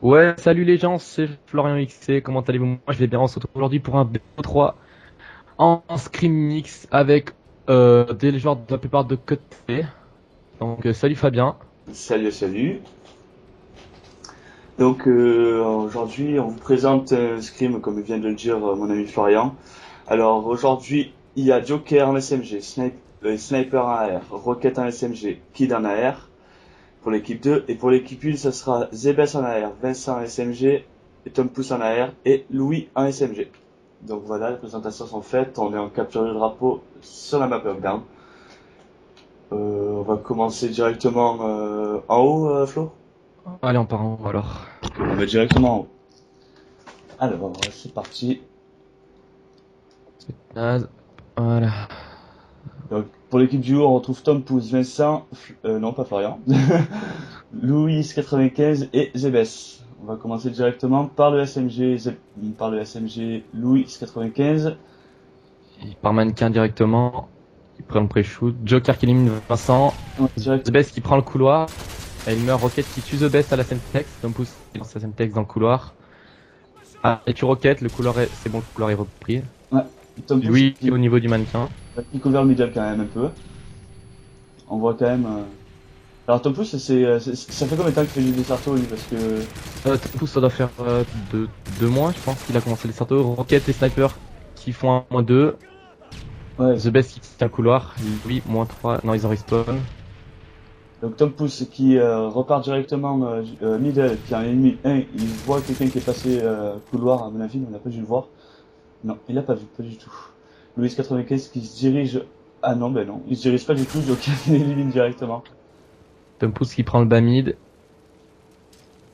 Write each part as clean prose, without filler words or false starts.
Ouais, salut les gens, c'est Florian XC, comment allez-vous? Moi je vais bien, on se retrouve aujourd'hui pour un BO3 en Scrim Mix avec des joueurs de la plupart de côté. Donc salut Fabien. Salut, salut. Aujourd'hui, on vous présente un scrim, comme vient de le dire mon ami Florian. Alors aujourd'hui, il y a Joker en SMG, Sniper en AR, Rocket en SMG, Kid en AR pour l'équipe 2. Et pour l'équipe 1, ça sera Zebes en AR, Vincent en SMG, et Tom Pouce en AR et Louis en SMG. Donc voilà, les présentations sont faites. On est en capture de drapeau sur la map Lockdown. On va commencer directement en haut, Flo. Allez, on part en haut alors. On va directement en haut. Alors, c'est parti. Naze. Voilà. Donc, pour l'équipe du haut, on retrouve Tom Pouce, Vincent, non pas Florian, Louis 95 et Zebes. On va commencer directement par le SMG, par le SMG Louis 95. Il part mannequin directement, il prend le pré-shoot, Joker qui élimine Vincent, On va direct, The Best qui prend le couloir, et il meurt Rocket qui tue The Best à la Semtex, donc pousse qui lance la Semtex dans le couloir. Ah, et tu Rocket, le couloir c'est bon, le couloir est repris. ouais, Tom Pouce Louis au niveau du mannequin. qui couvre le middle quand même un peu. On voit quand même. Alors Tom Pouce, ça fait combien de temps qu'il fait du Desserto lui parce que Tapu, ça doit faire 2 mois, je pense qu'il a commencé les startos. Rocket et Sniper qui font un -2. ouais. The Best qui tient le couloir. Lui, -3. Non, ils ont respawn. Donc Tom Pouce qui repart directement middle, qui a un ennemi 1, il voit quelqu'un qui est passé couloir à mon avis, on n'a pas dû le voir. Non, il l'a pas vu, pas du tout. Louis 95 qui se dirige. Ah non, ben non, il se dirige pas du tout, donc il élimine directement. Tapu qui prend le bas mid.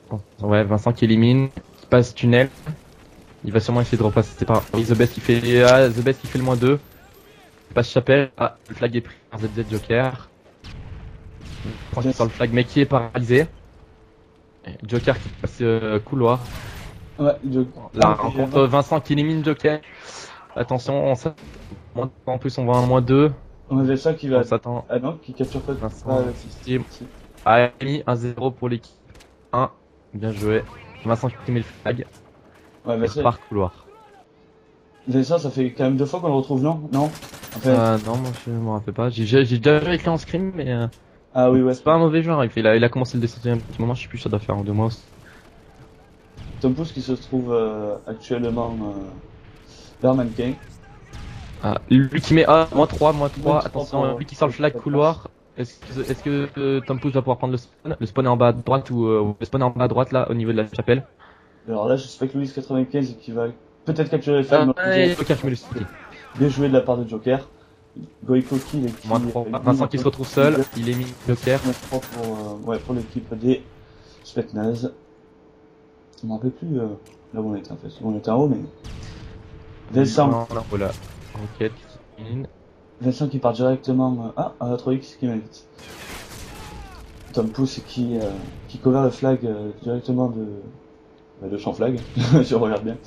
Bon, ouais, Vincent qui élimine. Qui passe tunnel. Il va sûrement essayer de repasser par. Oui, The Best qui fait. Ah, The Best qui fait le -2. Il passe chapelle. Ah, le flag est pris par ZZ Joker. Tranquille sur le flag, mais qui est paralysé. Et Joker qui passe couloir. Ouais, La rencontre Vincent qui élimine Joker. Attention, en plus on voit un -2. on avait ça qui On va. s'attend. Ah non, qui capture pas. Vincent, Ah, système. Ah, mis 1-0 pour l'équipe 1. Bien joué. Vincent qui met le flag. ouais, Et mais repart couloir. ça fait quand même deux fois qu'on le retrouve, non? Non? Enfin, Non, moi je me rappelle pas. J'ai déjà écrit en scrim, mais ah oui, ouais. c'est pas un mauvais joueur. Il a commencé le descente il y a un petit moment, je sais plus, ça doit faire 2 mois aussi. Tom Pouce qui se trouve actuellement vers Mannequin. Ah, lui qui met -3, Moins -3. 3 pour Attention, lui qui sort le flag cette passe. couloir. Est-ce que Tom Pouce va pouvoir prendre le spawn? Le spawn est en bas à droite ou le spawn est en bas à droite là, au niveau de la chapelle. Alors là, je suspecte Louis 95 qui va peut-être capturer le flag, mais Et Joker qui met le stick. bien joué de la part de Joker. Goiko Kill qui -3. Vincent qui se retrouve seul, il est mis Joker. -3 pour l'équipe des Spetsnaz. Je m'en rappelle plus là où on était en fait. On était en haut, mais Vincent, Non, voilà. Rocket qui élimine. Vincent qui part directement. Ah, 3X qui m'invite. Tom Pouce qui cover le flag directement de son flag. Je regarde bien.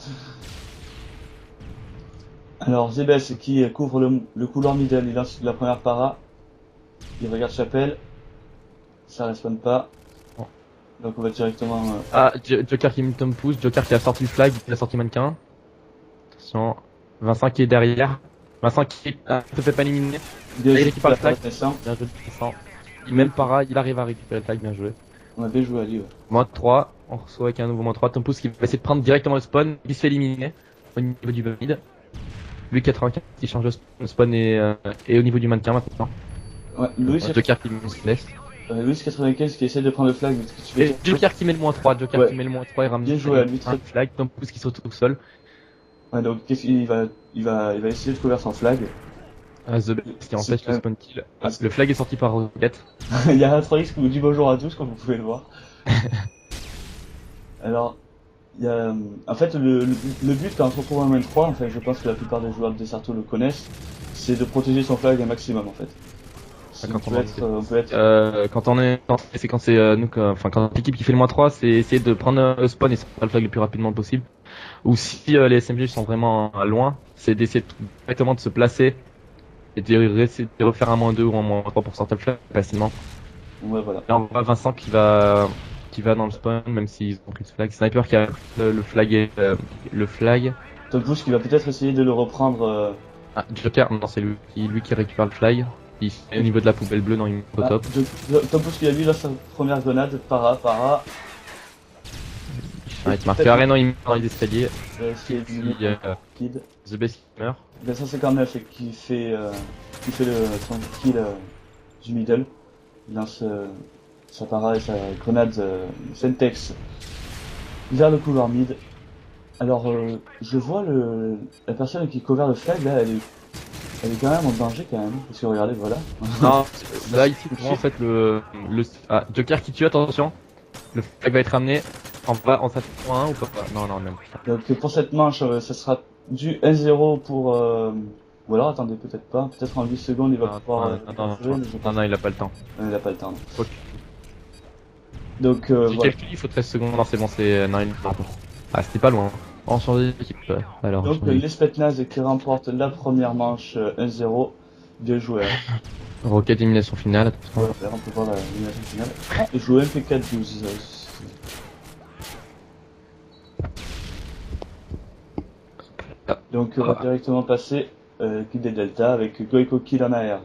Alors Zebes qui couvre le couloir middle, il lance la première para, il regarde Chapelle, ça respawn pas, Bon. donc on va directement. Ah, Joker qui met Tom Pouce, Joker qui a sorti le flag, il a sorti mannequin. Attention, Vincent qui est derrière. Vincent qui se fait pas éliminer. Bien Là, il joué récupère le flag. Vincent. Bien joué Vincent. Même para, il arrive à récupérer le flag, bien joué. On a bien joué à lui. Ouais. -3, on reçoit avec un nouveau -3. Tom Pouce qui va essayer de prendre directement le spawn, il se fait éliminer au niveau du mid. Lui 95 qui change le spawn et au niveau du mannequin maintenant. Ouais, Joker qui se laisse. Louis 95 qui essaie de prendre le flag, mais tu fais Et Joker qui met le -3, Joker ouais. qui met le -3 et ramène Bien joué à lui, un flag, Tom Pouce qui se retrouve seul. Ouais, donc qu'est-ce qu'il va, il va essayer de couvrir son flag. The Best qui empêche le spawn kill. Ah, C'est- le flag est sorti par Rocket. Il y a un 3X qui vous dit bonjour à tous, comme vous pouvez le voir. Alors, il y a, en fait, le but quand on se retrouve en main 3, enfin, je pense que la plupart des joueurs de Desserto le connaissent, c'est de protéger son flag un maximum en fait. Quand on On peut être, quand on est, c'est quand c'est enfin quand l'équipe qui fait le -3, c'est essayer de prendre le spawn et sortir le flag le plus rapidement possible. Ou si les SMG sont vraiment loin, c'est d'essayer directement de se placer et de refaire un -2 ou un -3 pour sortir le flag facilement. ouais, voilà. Là on voit Vincent qui qui va dans le spawn, même s'ils ont pris ce flag. Sniper qui a pris le flag le flag. Tom Pouce qui va peut-être essayer de le reprendre. Ah, Joker, non, c'est lui qui récupère le flag. Il est au niveau de la poubelle bleue, non, il est au top. Tom Pouce qui a vu là sa première grenade, para. Il te marque non, il meurt dans les escaliers. Kid. The Best qui meurt. 259 qui fait son kill du middle. Il lance sa para et sa grenade Sentex vers le couloir mid. Alors je vois la personne qui couvre le flag là, elle est quand même en danger quand même. Parce que regardez, voilà. Non, là ici en fait Joker qui tue, attention. Le flag va être ramené. On s'attend à 1 ou pas? Non, même pas. Donc pour cette manche, ça sera du 1-0 pour... Ou alors attendez, peut-être pas. Peut-être en 8 secondes il va pouvoir... Non, il a pas le temps. Il a pas le temps. Okay. Donc j'ai voilà. calculé, il faut 13 secondes. Non, c'est bon, c'est... Non, ah, c'était pas loin. On change d'équipe. Alors, donc les Spetsnaz qui remportent la première manche 1-0. Bien joué. Rocket élimination finale. On peut voir l'élimination finale. Et jouer MP4-12. Donc on va directement passer kill des Delta avec Goiko kill en AR.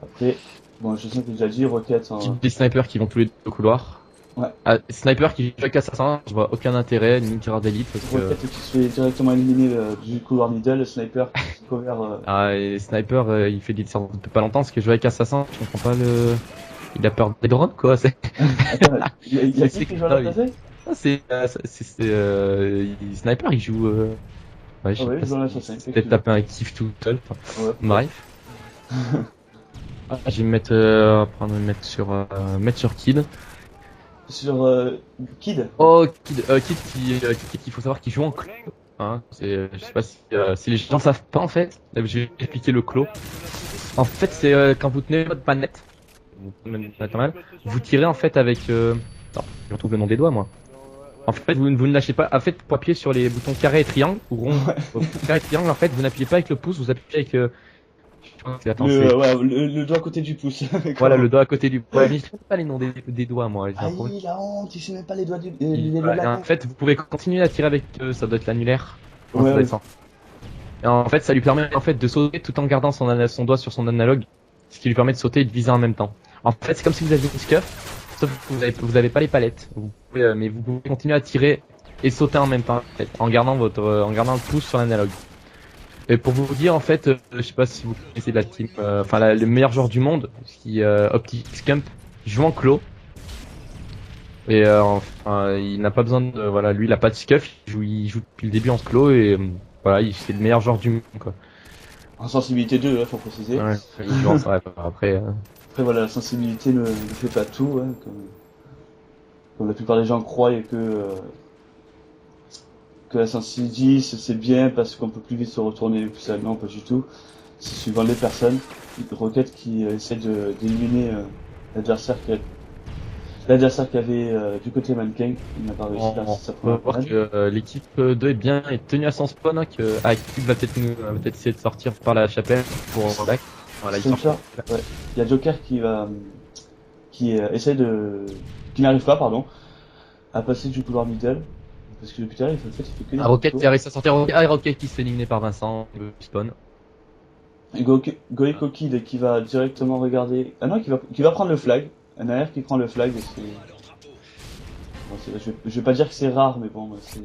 Après, bon je sais que j'ai déjà dit, Rocket en... Des snipers qui vont tous les deux au couloir. Ouais. Sniper qui joue avec assassin, je vois aucun intérêt, ni tireur d'élite parce que... Rocket qui se fait directement éliminer du couloir middle, le sniper qui se couvert... et Sniper il fait des sorties depuis pas longtemps parce que je joue avec assassin, je comprends pas le... Il a peur des drones quoi, c'est... Attends, il y a qui joue à la place? Sniper il joue... Ouais, je sais pas, peut-être taper un kiff tout seul. Enfin, bref. Je vais me mettre sur Kid. Sur Kid. Oh Kid il faut savoir qu'il joue en clos. Hein, je sais pas si les gens savent pas en fait. Je vais expliquer le clos. En fait c'est quand vous tenez votre manette, vous tirez en fait avec. Non, je retrouve le nom des doigts moi. En fait, vous ne lâchez pas. En fait, pour appuyer sur les boutons carré et triangle ou rond, carré et triangle, en fait, vous n'appuyez pas avec le pouce, vous appuyez avec. Le doigt à côté du pouce. Voilà, le doigt à côté du pouce. Ouais, mais je sais pas les noms des doigts, moi. Il a honte, il sait même pas les doigts du. En fait, vous pouvez continuer à tirer avec. Ça doit être l'annulaire. Ouais. Et en fait, ça lui permet en fait de sauter tout en gardant son doigt sur son analogue, ce qui lui permet de sauter et de viser en même temps. En fait, c'est comme si vous aviez une scuff. Sauf que vous avez pas les palettes. Mais vous pouvez continuer à tirer et sauter en même temps, en fait, en gardant le pouce sur l'analogue. Et pour vous dire, en fait, je sais pas si vous connaissez la team, le meilleur joueur du monde, qui Optic Scump, joue en clos. Et il n'a pas besoin de, lui il a pas de scuff, il joue depuis le début en clos et c'est le meilleur joueur du monde quoi. En sensibilité 2, faut préciser. Ouais, il joue en après. Après voilà, la sensibilité ne fait pas tout, hein, comme la plupart des gens croient que la sensibilité 10 c'est bien parce qu'on peut plus vite se retourner, puis ça non pas du tout. C'est suivant les personnes. Rocket qui essaie d'éliminer l'adversaire qui avait du côté mannequin, il n'a pas réussi à sa première voir que l'équipe 2 est tenue à son spawn, hein, que Akib va peut-être essayer de sortir par la chapelle pour back. Voilà, il y a Joker qui n'arrive pas, à passer du couloir middle. Parce que depuis tout à l'heure, il fait que des Rocket qui a réussi à sortir. Rocket qui se fait éliminer par Vincent, spawn. Goiko Kid qui va directement regarder. Ah non, qui va prendre le flag. Un AR qui prend le flag. Bon, je vais pas dire que c'est rare, mais bon, c'est.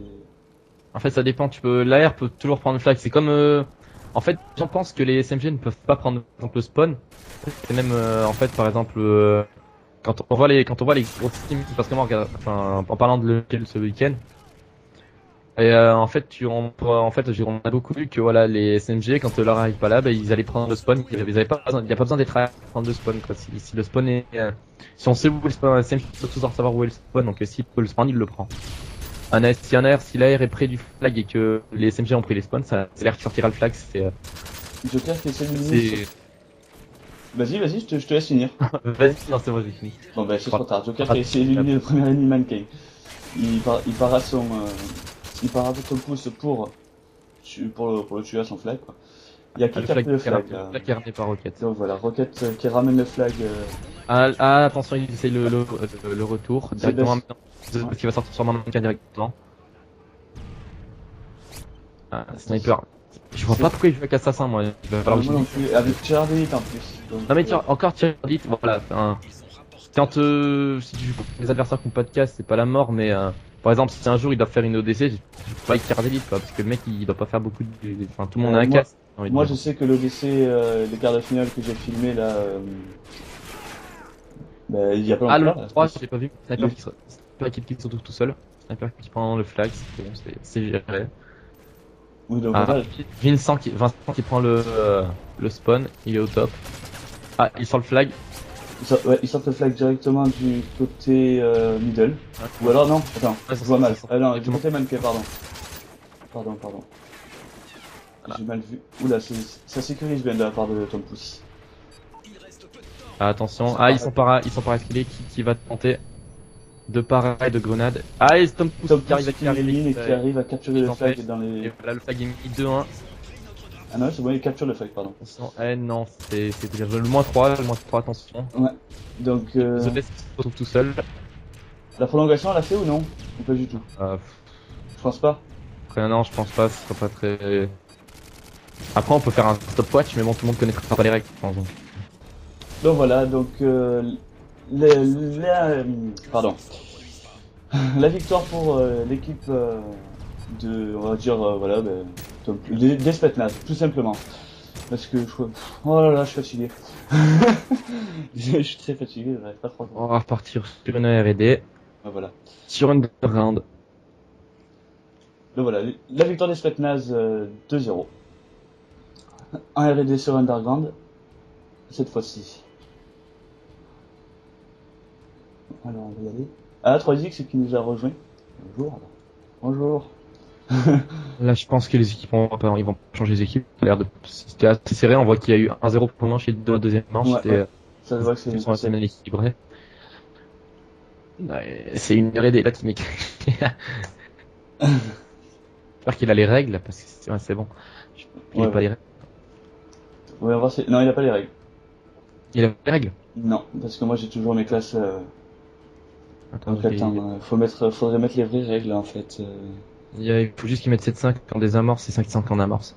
En fait, ça dépend. L'AR peut toujours prendre le flag. C'est comme. En fait, j'en pense que les SMG ne peuvent pas prendre par exemple le spawn. C'est même en fait par exemple quand on voit les grosses teams parce que moi en parlant de lequel ce week-end. Et en fait, on a beaucoup vu que voilà les SMG quand leur arrive pas là, ils allaient prendre le spawn. Il y a pas besoin d'être à prendre le spawn quoi. Si le spawn est, si on sait où est le spawn, SMG peut toujours savoir où est le spawn. Donc s'il peut le spawn, il le prend. Si l'AR est près du flag et que les SMG ont pris les spawns, c'est l'air qui sortira le flag. Joker qui essaie de éliminer. Vas-y, je te laisse finir. Vas-y, non c'est moi j'ai fini. Bon c'est trop tard. Joker qui a essayé d'éliminer le premier ennemi mannequin. Il part à votre pouce pour le tuer à son flag quoi. Il y a qui Le qui a pris le flag flag là? qui est ramené par Rocket. Donc voilà, Rocket qui ramène le flag. Attention, il essaye le retour. Directement, Ouais. qui va sortir sur Mannequin directement. Sniper. Je vois pas pourquoi il joue avec Assassin, moi. Il va falloir que Moi non plus, avec Charles Elite en plus. Donc, Non mais tiens, encore tiens vite, voilà. Quand si tu joues contre les adversaires qui ont pas de casse, c'est pas la mort, mais par exemple si un jour ils doivent faire une ODC, je pas avec tiers d'élite quoi, parce que le mec il doit pas faire beaucoup de. Enfin tout le monde a un moi, casse. j'ai envie de moi dire. je sais que l'ODC, les quarts de finale que j'ai filmé là, bah, il y a pas Ah le longtemps là. 3, j'ai pas vu. Sniper Le- qui se Sniper qui se retrouve tout seul. Sniper qui prend le flag, c'est bon, c'est géré. Oui, donc Ah, voilà. Vincent qui prend le spawn, il est au top. Ah, il sort le flag. Ouais, ils sortent le flag directement du côté middle. Ou alors non, attends, Ouais, je vois mal. ça sort Ah non, du directement. côté manqué, pardon. Pardon. J'ai mal vu. Oula, ça sécurise bien de la part de Tom Pussy. Ah, attention. Ah, ils sont par escalier. Qui va tenter de pareil de grenade. Ah, et Tom Pouce Tom qui arrive Pussy à qui élimine et qui arrive à capturer le en flag fait. dans Et les... voilà, le flag est mis 2-1. Ah non, c'est bon, il capture le flag, pardon. Attention. Eh non, c'est déjà le moins 3, attention. Ouais. Donc, The Best se retrouve tout seul. la prolongation, elle a fait ou non? Ou pas du tout? Euh, Je pense pas. Après, non, je pense pas, ce sera pas très. Après, on peut faire un stopwatch, mais bon, tout le monde connaîtra pas les règles, je pense. Donc. Donc voilà, donc pardon. La victoire pour l'équipe de, on va dire, voilà, des Spetsnaz, tout simplement. Parce que oh là là, je suis fatigué. Je suis très fatigué, j'arrive pas trop. On va repartir sur une R&D, Ah, voilà. sur une round. Donc voilà, la victoire des Spetsnaz 2-0. Un R&D sur Underground, cette fois-ci. Alors on va y aller. Ah, 3X qui nous a rejoint. Bonjour. Bonjour. Là, je pense que les équipes ils vont changer les équipes. Ça a l'air de, c'était assez serré. On voit qu'il y a eu 1-0 pour le manche et 2 à la deuxième manche. Ouais. Ça se voit que Ils sont assez bien équilibrés. Ouais, c'est une R&D là qui m'écrit. J'espère qu'il a les règles parce que c'est bon. Il a pas les règles. Ouais, on va voir non, il a pas les règles. Il a les règles. Non, parce que moi j'ai toujours mes classes. Attends, faudrait mettre les vraies règles en fait. il faut juste qu'il mette 7-5 en désamorce et 5-5 en amorce.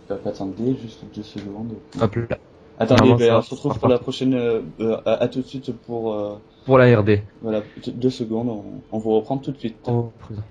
Attendez, juste 2 secondes. Hop là. Attendez, on se retrouve pour la prochaine. À tout de suite pour. Pour la RD. Voilà, 2 secondes, on vous reprend tout de suite. Oh, présent.